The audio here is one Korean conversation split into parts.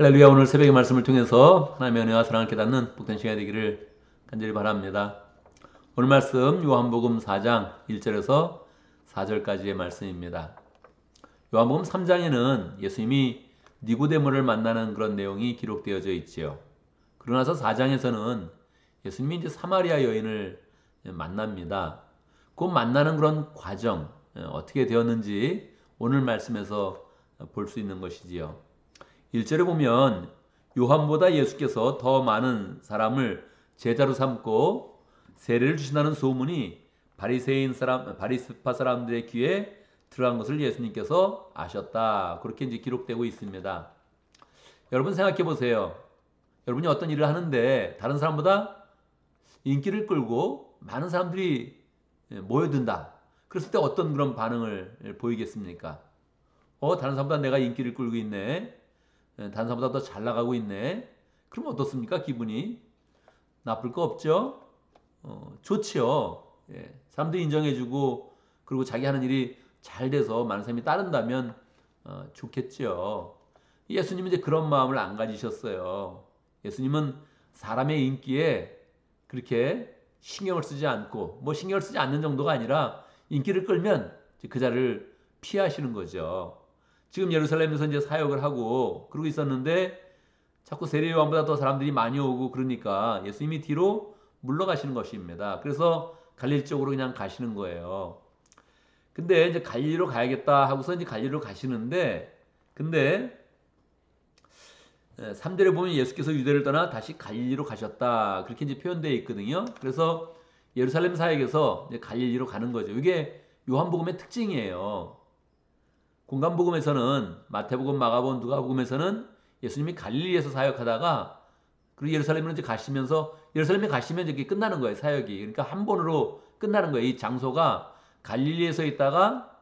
할렐루야. 오늘 새벽의 말씀을 통해서 하나님의 은혜와 사랑을 깨닫는 복된 시간이 되기를 간절히 바랍니다. 오늘 말씀 요한복음 4장 1절에서 4절까지의 말씀입니다. 요한복음 3장에는 예수님이 니고데모를 만나는 그런 내용이 기록되어져 있지요. 그러고 나서 4장에서는 예수님이 이제 사마리아 여인을 만납니다. 그 만나는 그런 과정 어떻게 되었는지 오늘 말씀에서 볼 수 있는 것이지요. 1절에 보면 요한보다 예수께서 더 많은 사람을 제자로 삼고 세례를 주신다는 소문이 바리새파 사람들의 귀에 들어간 것을 예수님께서 아셨다. 그렇게 이제 기록되고 있습니다. 여러분 생각해 보세요. 여러분이 어떤 일을 하는데 다른 사람보다 인기를 끌고 많은 사람들이 모여든다. 그랬을 때 어떤 그런 반응을 보이겠습니까? 다른 사람보다 내가 인기를 끌고 있네. 다른 사람보다 더 잘 나가고 있네. 그럼 어떻습니까? 기분이 나쁠 거 없죠? 좋지요. 예. 사람들이 인정해주고 그리고 자기 하는 일이 잘 돼서 많은 사람이 따른다면 좋겠죠. 예수님은 이제 그런 마음을 안 가지셨어요. 예수님은 사람의 인기에 그렇게 신경을 쓰지 않고 뭐 신경을 쓰지 않는 정도가 아니라 인기를 끌면 그 자리를 피하시는 거죠. 지금 예루살렘에서 이제 사역을 하고 그러고 있었는데 자꾸 세례 요한보다 더 사람들이 많이 오고 그러니까 예수님이 뒤로 물러가시는 것입니다. 그래서 갈릴리 쪽으로 그냥 가시는 거예요. 근데 이제 갈릴리로 가야겠다 하고서 이제 갈릴리로 가시는데 근데 3절에 보면 예수께서 유대를 떠나 다시 갈릴리로 가셨다. 그렇게 이제 표현되어 있거든요. 그래서 예루살렘 사역에서 이제 갈릴리로 가는 거죠. 이게 요한복음의 특징이에요. 공간복음에서는 마태복음, 마가복음, 누가복음에서는 예수님이 갈릴리에서 사역하다가 그리고 예루살렘으로 이제 가시면서 예루살렘에 가시면 이렇게 끝나는 거예요, 사역이. 그러니까 한 번으로 끝나는 거예요. 이 장소가 갈릴리에서 있다가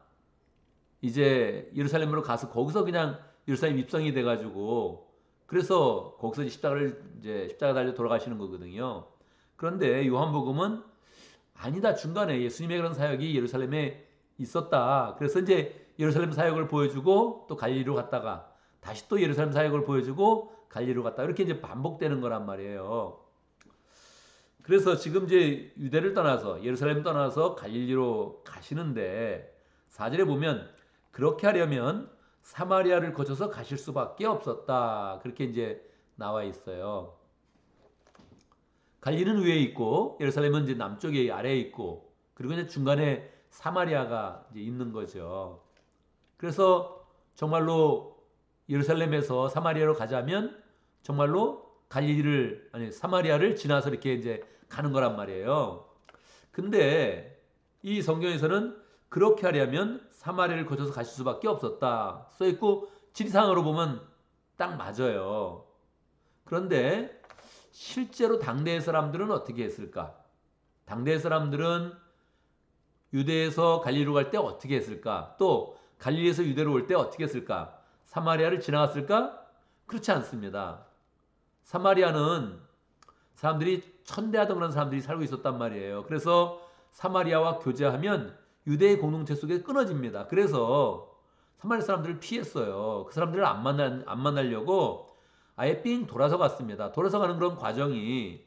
이제 예루살렘으로 가서 거기서 그냥 예루살렘 입성이 돼가지고 그래서 거기서 십자가 달려 돌아가시는 거거든요. 그런데 요한복음은 아니다. 중간에 예수님의 그런 사역이 예루살렘에 있었다. 그래서 이제 예루살렘 사역을 보여주고 또 갈릴리로 갔다가 다시 또 예루살렘 사역을 보여주고 갈릴리로 갔다가 이렇게 이제 반복되는 거란 말이에요. 그래서 지금 이제 유대를 떠나서 예루살렘 떠나서 갈릴리로 가시는데 4절에 보면 그렇게 하려면 사마리아를 거쳐서 가실 수밖에 없었다. 그렇게 이제 나와 있어요. 갈릴리는 위에 있고 예루살렘은 이제 남쪽에 아래에 있고 그리고 이제 중간에 사마리아가 이제 있는 거죠. 그래서 정말로 예루살렘에서 사마리아로 가자면 정말로 갈릴리를 아니 사마리아를 지나서 이렇게 이제 가는 거란 말이에요. 근데 이 성경에서는 그렇게 하려면 사마리아를 거쳐서 가실 수밖에 없었다. 써 있고 지리상으로 보면 딱 맞아요. 그런데 실제로 당대의 사람들은 어떻게 했을까? 당대의 사람들은 유대에서 갈릴리로 갈 때 어떻게 했을까? 또 갈릴리에서 유대로 올 때 어떻게 했을까? 사마리아를 지나갔을까? 그렇지 않습니다. 사마리아는 사람들이 천대하던 그런 사람들이 살고 있었단 말이에요. 그래서 사마리아와 교제하면 유대의 공동체 속에 끊어집니다. 그래서 사마리아 사람들을 피했어요. 그 사람들을 안 만나려고 아예 삥 돌아서 갔습니다. 돌아서 가는 그런 과정이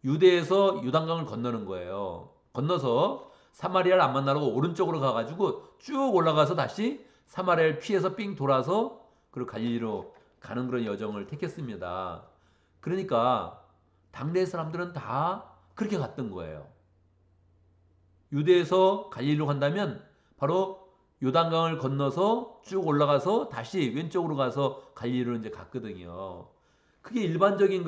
유대에서 요단강을 건너는 거예요. 건너서 사마리아를 안 만나려고 오른쪽으로 가가지고 쭉 올라가서 다시 사마리아를 피해서 삥 돌아서 그리고 갈릴리로 가는 그런 여정을 택했습니다. 그러니까 당대 사람들은 다 그렇게 갔던 거예요. 유대에서 갈릴리로 간다면 바로 요단강을 건너서 쭉 올라가서 다시 왼쪽으로 가서 갈릴리로 이제 갔거든요. 그게 일반적인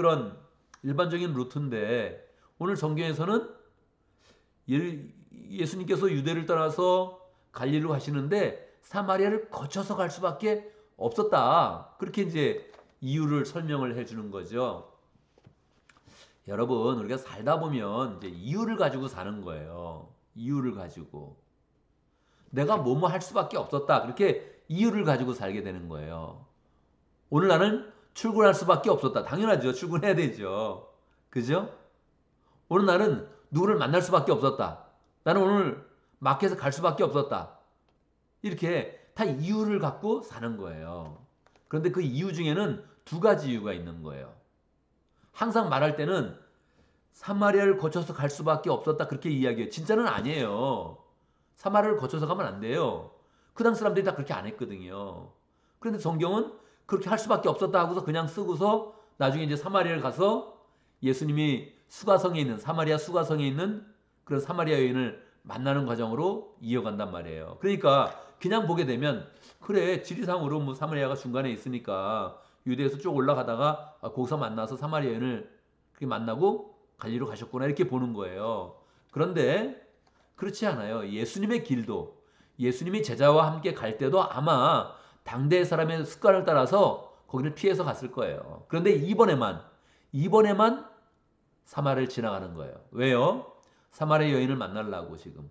루트인데 오늘 성경에서는 예수님께서 유대를 떠나서 갈릴리로 가시는데 사마리아를 거쳐서 갈 수밖에 없었다. 그렇게 이제 이유를 설명을 해주는 거죠. 여러분, 우리가 살다 보면 이제 이유를 가지고 사는 거예요. 이유를 가지고. 내가 뭐뭐 할 수밖에 없었다. 그렇게 이유를 가지고 살게 되는 거예요. 오늘 나는 출근할 수밖에 없었다. 당연하죠. 출근해야 되죠. 그죠? 오늘 나는 누구를 만날 수밖에 없었다. 나는 오늘 마켓에 갈 수밖에 없었다. 이렇게 다 이유를 갖고 사는 거예요. 그런데 그 이유 중에는 두 가지 이유가 있는 거예요. 항상 말할 때는 사마리아를 거쳐서 갈 수밖에 없었다 그렇게 이야기해요. 진짜는 아니에요. 사마리아를 거쳐서 가면 안 돼요. 그 당시 사람들이 다 그렇게 안 했거든요. 그런데 성경은 그렇게 할 수밖에 없었다 하고서 그냥 쓰고서 나중에 이제 사마리아를 가서 예수님이 수가성에 있는 사마리아 수가성에 있는 그런 사마리아 여인을 만나는 과정으로 이어간단 말이에요. 그러니까 그냥 보게 되면 그래 지리상으로 뭐 사마리아가 중간에 있으니까 유대에서 쭉 올라가다가 거기서 만나서 사마리아 여인을 그렇게 만나고 갈리로 가셨구나 이렇게 보는 거예요. 그런데 그렇지 않아요. 예수님의 길도 예수님이 제자와 함께 갈 때도 아마 당대 사람의 습관을 따라서 거기를 피해서 갔을 거예요. 그런데 이번에만 사마리아를 지나가는 거예요. 왜요? 사마리아 여인을 만나려고 지금.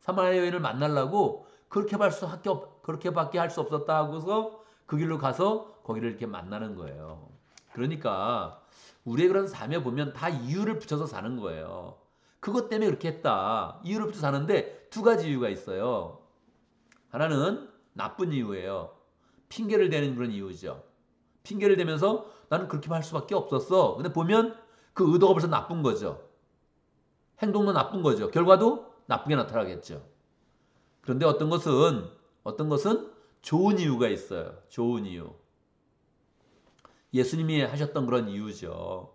사마리아 여인을 만나려고 그렇게밖에 할 수 없었다 하고서 그 길로 가서 거기를 이렇게 만나는 거예요. 그러니까 우리의 그런 삶에 보면 다 이유를 붙여서 사는 거예요. 그것 때문에 그렇게 했다. 이유를 붙여서 사는데 두 가지 이유가 있어요. 하나는 나쁜 이유예요. 핑계를 대는 그런 이유죠. 핑계를 대면서 나는 그렇게 할 수밖에 없었어. 근데 보면 그 의도가 벌써 나쁜 거죠. 행동도 나쁜 거죠. 결과도 나쁘게 나타나겠죠. 그런데 어떤 것은 좋은 이유가 있어요. 좋은 이유. 예수님이 하셨던 그런 이유죠.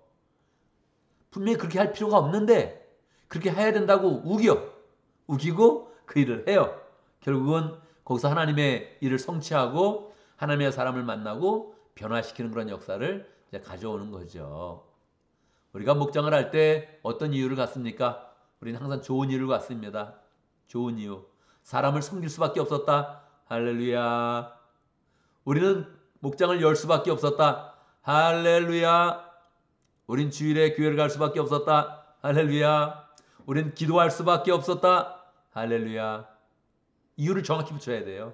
분명히 그렇게 할 필요가 없는데 그렇게 해야 된다고 우기고 그 일을 해요. 결국은 거기서 하나님의 일을 성취하고 하나님의 사람을 만나고 변화시키는 그런 역사를 이제 가져오는 거죠. 우리가 목장을 할 때 어떤 이유를 갖습니까? 우리는 항상 좋은 이유를 갖습니다. 좋은 이유. 사람을 섬길 수밖에 없었다. 할렐루야. 우리는 목장을 열 수밖에 없었다. 할렐루야. 우린 주일에 교회를 갈 수밖에 없었다. 할렐루야. 우린 기도할 수밖에 없었다. 할렐루야. 이유를 정확히 붙여야 돼요.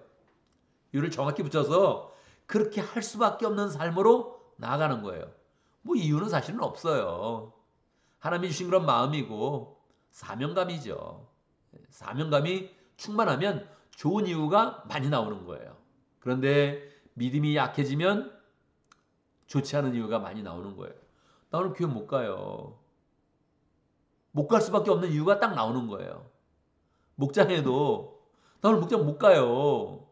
이유를 정확히 붙여서 그렇게 할 수밖에 없는 삶으로 나아가는 거예요. 뭐 이유는 사실은 없어요. 하나님이 주신 그런 마음이고 사명감이죠. 사명감이 충만하면 좋은 이유가 많이 나오는 거예요. 그런데 믿음이 약해지면 좋지 않은 이유가 많이 나오는 거예요. 나 오늘 교회 못 가요. 못 갈 수밖에 없는 이유가 딱 나오는 거예요. 목장에도 나 오늘 목장 못 가요.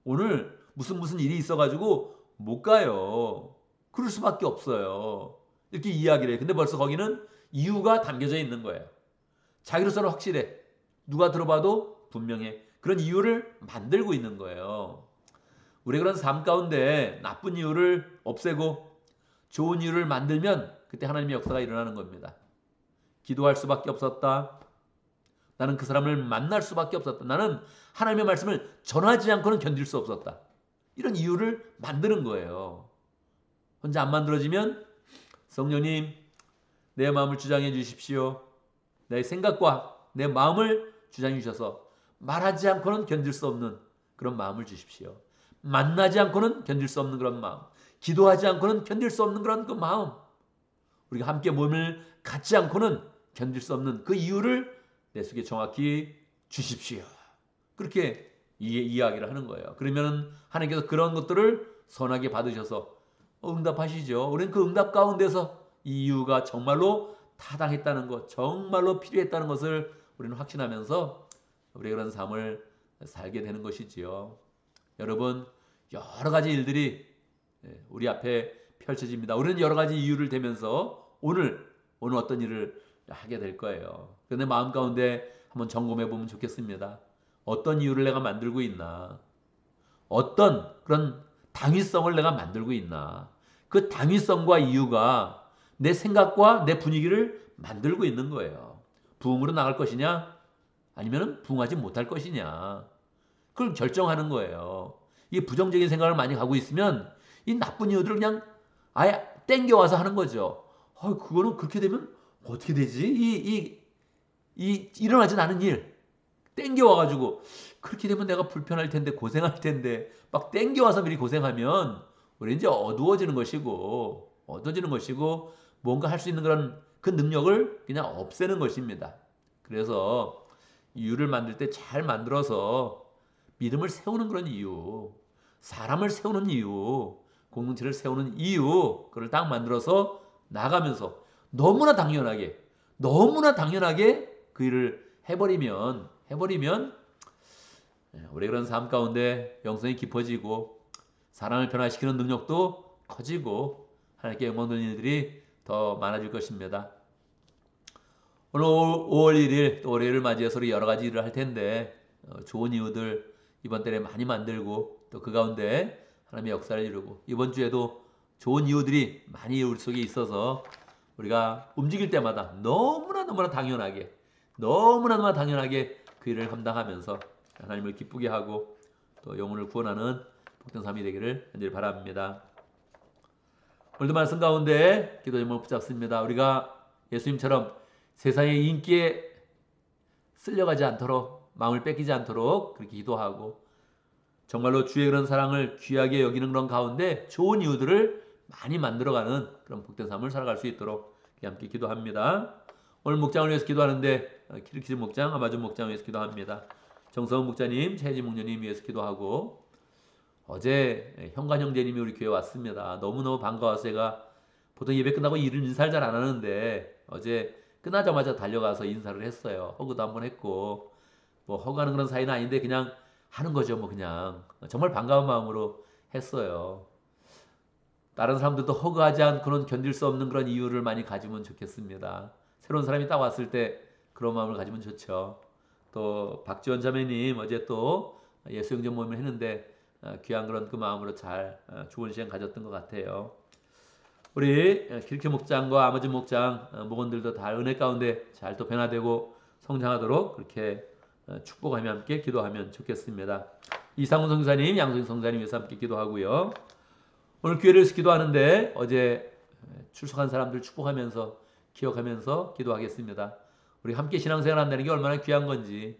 오늘 무슨 일이 있어가지고 못 가요. 그럴 수밖에 없어요. 이렇게 이야기를 해요. 근데 벌써 거기는 이유가 담겨져 있는 거예요. 자기로서는 확실해. 누가 들어봐도 분명해. 그런 이유를 만들고 있는 거예요. 우리 그런 삶 가운데 나쁜 이유를 없애고 좋은 이유를 만들면 그때 하나님의 역사가 일어나는 겁니다. 기도할 수밖에 없었다. 나는 그 사람을 만날 수밖에 없었다. 나는 하나님의 말씀을 전하지 않고는 견딜 수 없었다. 이런 이유를 만드는 거예요. 혼자 안 만들어지면 성령님 내 마음을 주장해 주십시오. 내 생각과 내 마음을 주장해 주셔서 말하지 않고는 견딜 수 없는 그런 마음을 주십시오. 만나지 않고는 견딜 수 없는 그런 마음. 기도하지 않고는 견딜 수 없는 그런 그 마음. 우리가 함께 몸을 갖지 않고는 견딜 수 없는 그 이유를 내 속에 정확히 주십시오. 그렇게 이야기를 하는 거예요. 그러면 하나님께서 그런 것들을 선하게 받으셔서 응답하시죠. 우리는 그 응답 가운데서 이 이유가 정말로 타당했다는 것, 정말로 필요했다는 것을 우리는 확신하면서 우리가 그런 삶을 살게 되는 것이지요. 여러분, 여러 가지 일들이 우리 앞에 펼쳐집니다. 우리는 여러 가지 이유를 대면서 오늘 어떤 일을 하게 될 거예요. 그런데 마음 가운데 한번 점검해 보면 좋겠습니다. 어떤 이유를 내가 만들고 있나? 어떤 그런 당위성을 내가 만들고 있나? 그 당위성과 이유가 내 생각과 내 분위기를 만들고 있는 거예요. 부흥으로 나갈 것이냐? 아니면 부흥하지 못할 것이냐? 그걸 결정하는 거예요. 이 부정적인 생각을 많이 가고 있으면 이 나쁜 이유들을 그냥 아예 땡겨와서 하는 거죠. 그거는 그렇게 되면 어떻게 되지? 일어나진 않은 일 땡겨와가지고 그렇게 되면 내가 불편할 텐데 고생할 텐데 막 땡겨와서 미리 고생하면 우리 이제 어두워지는 것이고 뭔가 할 수 있는 그런 그 능력을 그냥 없애는 것입니다. 그래서 이유를 만들 때 잘 만들어서 믿음을 세우는 그런 이유, 사람을 세우는 이유, 공동체를 세우는 이유, 그걸 딱 만들어서 나가면서 너무나 당연하게 그 일을 해버리면 우리 그런 삶 가운데 영성이 깊어지고 사람을 변화시키는 능력도 커지고 하나님께 영광 돌리는 일들이 더 많아질 것입니다. 오늘 5월 1일 또 월요일을 맞이해서 우리 여러 가지 일을 할 텐데 좋은 이유들 이번 달에 많이 만들고 또 그 가운데 하나님의 역사를 이루고 이번 주에도 좋은 이유들이 많이 우리 속에 있어서 우리가 움직일 때마다 너무나 당연하게 그 일을 감당하면서 하나님을 기쁘게 하고 또 영혼을 구원하는 복된 삶이 되기를 간절히 바랍니다. 오늘도 말씀 가운데 기도 제목을 붙잡습니다. 우리가 예수님처럼 세상의 인기에 쓸려가지 않도록 마음을 뺏기지 않도록 그렇게 기도하고 정말로 주의 그런 사랑을 귀하게 여기는 그런 가운데 좋은 이유들을 많이 만들어가는 그런 복된 삶을 살아갈 수 있도록 함께 기도합니다. 오늘 목장을 위해서 기도하는데 키르키즈 목장, 아마존 목장 위해서 기도합니다. 정성훈 목자님, 최혜진 목녀님 위해서 기도하고 어제 현관 형제님이 우리 교회 왔습니다. 너무너무 반가워서 제가 보통 예배 끝나고 인사를 잘 안 하는데 어제 끝나자마자 달려가서 인사를 했어요. 허그도 한번 했고 뭐 허그하는 그런 사이는 아닌데 그냥 하는 거죠. 뭐 그냥 정말 반가운 마음으로 했어요. 다른 사람들도 허그하지 않고는 견딜 수 없는 그런 이유를 많이 가지면 좋겠습니다. 새로운 사람이 딱 왔을 때 그런 마음을 가지면 좋죠. 또 박지원 자매님 어제 또 예수 영접 모임을 했는데 귀한 그런 그 마음으로 잘 좋은 시간 가졌던 것 같아요. 우리 길케 목장과 아마존 목장 목원들도 다 은혜 가운데 잘 또 변화되고 성장하도록 그렇게 축복하며 함께 기도하면 좋겠습니다. 이상훈 성사님, 양성희 성사님 위해서 함께 기도하고요. 오늘 교회를 위해서 기도하는데 어제 출석한 사람들 축복하면서 기억하면서 기도하겠습니다. 우리 함께 신앙생활 한다는 게 얼마나 귀한 건지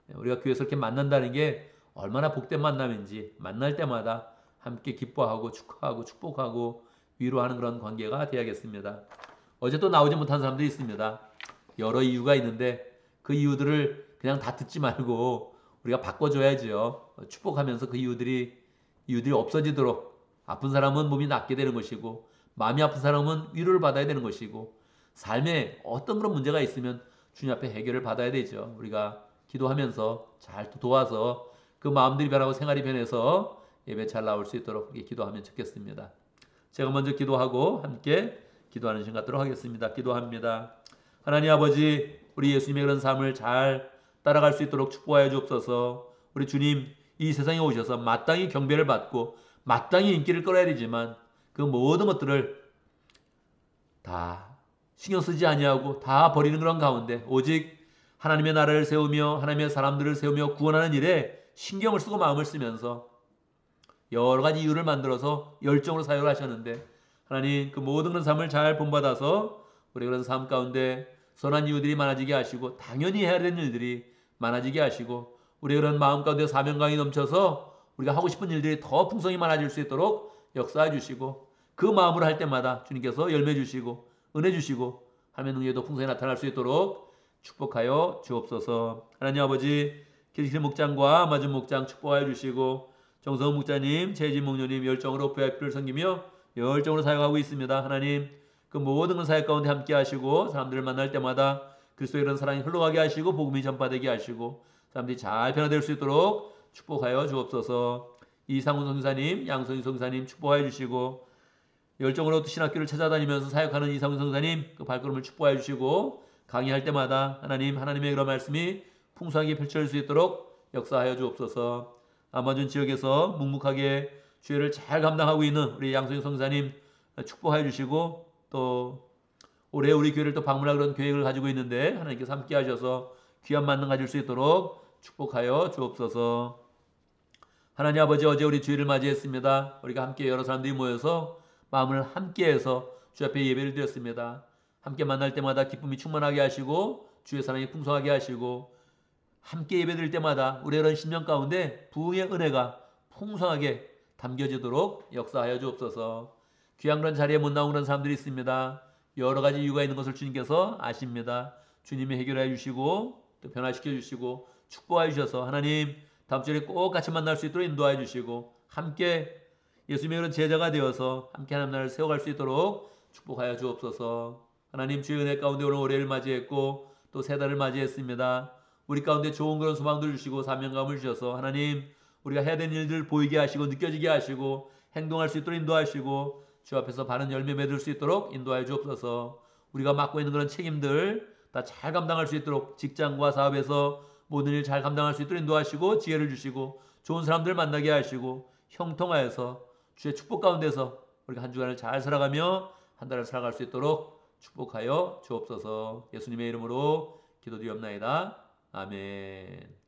우리가 교회에서 이렇게 만난다는 게 얼마나 복된 만남인지 만날 때마다 함께 기뻐하고 축하하고 축복하고 위로하는 그런 관계가 되어야겠습니다. 어제 또 나오지 못한 사람들이 있습니다. 여러 이유가 있는데 그 이유들을 그냥 다 듣지 말고 우리가 바꿔줘야죠. 축복하면서 그 이유들이 없어지도록 아픈 사람은 몸이 낫게 되는 것이고 마음이 아픈 사람은 위로를 받아야 되는 것이고 삶에 어떤 그런 문제가 있으면 주님 앞에 해결을 받아야 되죠. 우리가 기도하면서 잘 도와서 그 마음들이 변하고 생활이 변해서 예배 잘 나올 수 있도록 기도하면 좋겠습니다. 제가 먼저 기도하고 함께 기도하는 시간 갖도록 하겠습니다. 기도합니다. 하나님 아버지, 우리 예수님의 그런 삶을 잘 따라갈 수 있도록 축복하여 주옵소서. 우리 주님 이 세상에 오셔서 마땅히 경배를 받고 마땅히 인기를 끌어야 되지만 그 모든 것들을 다 신경 쓰지 아니하고 다 버리는 그런 가운데 오직 하나님의 나라를 세우며 하나님의 사람들을 세우며 구원하는 일에 신경을 쓰고 마음을 쓰면서 여러 가지 이유를 만들어서 열정으로 사역을 하셨는데 하나님 그 모든 그런 삶을 잘 본받아서 우리 그런 삶 가운데 선한 이유들이 많아지게 하시고 당연히 해야 되는 일들이 많아지게 하시고 우리 그런 마음 가운데 사명감이 넘쳐서 우리가 하고 싶은 일들이 더 풍성히 많아질 수 있도록 역사해 주시고 그 마음으로 할 때마다 주님께서 열매 주시고 은혜 주시고 하나님의 능력이 더 풍성히 나타날 수 있도록 축복하여 주옵소서. 하나님 아버지 길길 목장과 아마존 목장 축복하여 주시고 정성훈 목자님, 최진 목녀님 열정으로 VIP를 섬기며 열정으로 사역하고 있습니다. 하나님 그 모든 사역 가운데 함께 하시고 사람들을 만날 때마다 그리스도의 이런 사랑이 흘러가게 하시고 복음이 전파되게 하시고 사람들이 잘 변화될 수 있도록 축복하여 주옵소서. 이상훈 성사님, 양성희 성사님 축복하여 주시고 열정으로 신학교를 찾아다니면서 사역하는 이상훈 성사님 그 발걸음을 축복하여 주시고 강의할 때마다 하나님의 그런 말씀이 풍성하게 펼쳐질 수 있도록 역사하여 주옵소서. 아마존 지역에서 묵묵하게 주회를 잘 감당하고 있는 우리 양성희 성사님 축복하여 주시고 또 올해 우리 교회를 또 방문할 그런 계획을 가지고 있는데 하나님께서 함께 하셔서 귀한 만남 가질 수 있도록 축복하여 주옵소서. 하나님 아버지 어제 우리 주일을 맞이했습니다. 우리가 함께 여러 사람들이 모여서 마음을 함께해서 주 앞에 예배를 드렸습니다. 함께 만날 때마다 기쁨이 충만하게 하시고 주의 사랑이 풍성하게 하시고 함께 예배드릴 때마다 우리의 이런 심령 가운데 부흥의 은혜가 풍성하게 담겨지도록 역사하여 주옵소서. 귀한 그런 자리에 못 나온 그런 사람들이 있습니다. 여러 가지 이유가 있는 것을 주님께서 아십니다. 주님이 해결해 주시고 또 변화시켜 주시고 축복해 주셔서 하나님 다음 주에 꼭 같이 만날 수 있도록 인도해 주시고 함께 예수님의 그런 제자가 되어서 함께 하나님 나라를 세워갈 수 있도록 축복하여 주옵소서. 하나님 주의 은혜 가운데 오늘 올해를 맞이했고 또 새 달을 맞이했습니다. 우리 가운데 좋은 그런 소망들 주시고 사명감을 주셔서 하나님 우리가 해야 되는 일들 보이게 하시고 느껴지게 하시고 행동할 수 있도록 인도하시고 주 앞에서 바른 열매 맺을 수 있도록 인도하여 주옵소서. 우리가 맡고 있는 그런 책임들 다 잘 감당할 수 있도록 직장과 사업에서 모든 일 잘 감당할 수 있도록 인도하시고 지혜를 주시고 좋은 사람들 만나게 하시고 형통하여서 주의 축복 가운데서 우리가 한 주간을 잘 살아가며 한 달을 살아갈 수 있도록 축복하여 주옵소서. 예수님의 이름으로 기도드리옵나이다. 아멘.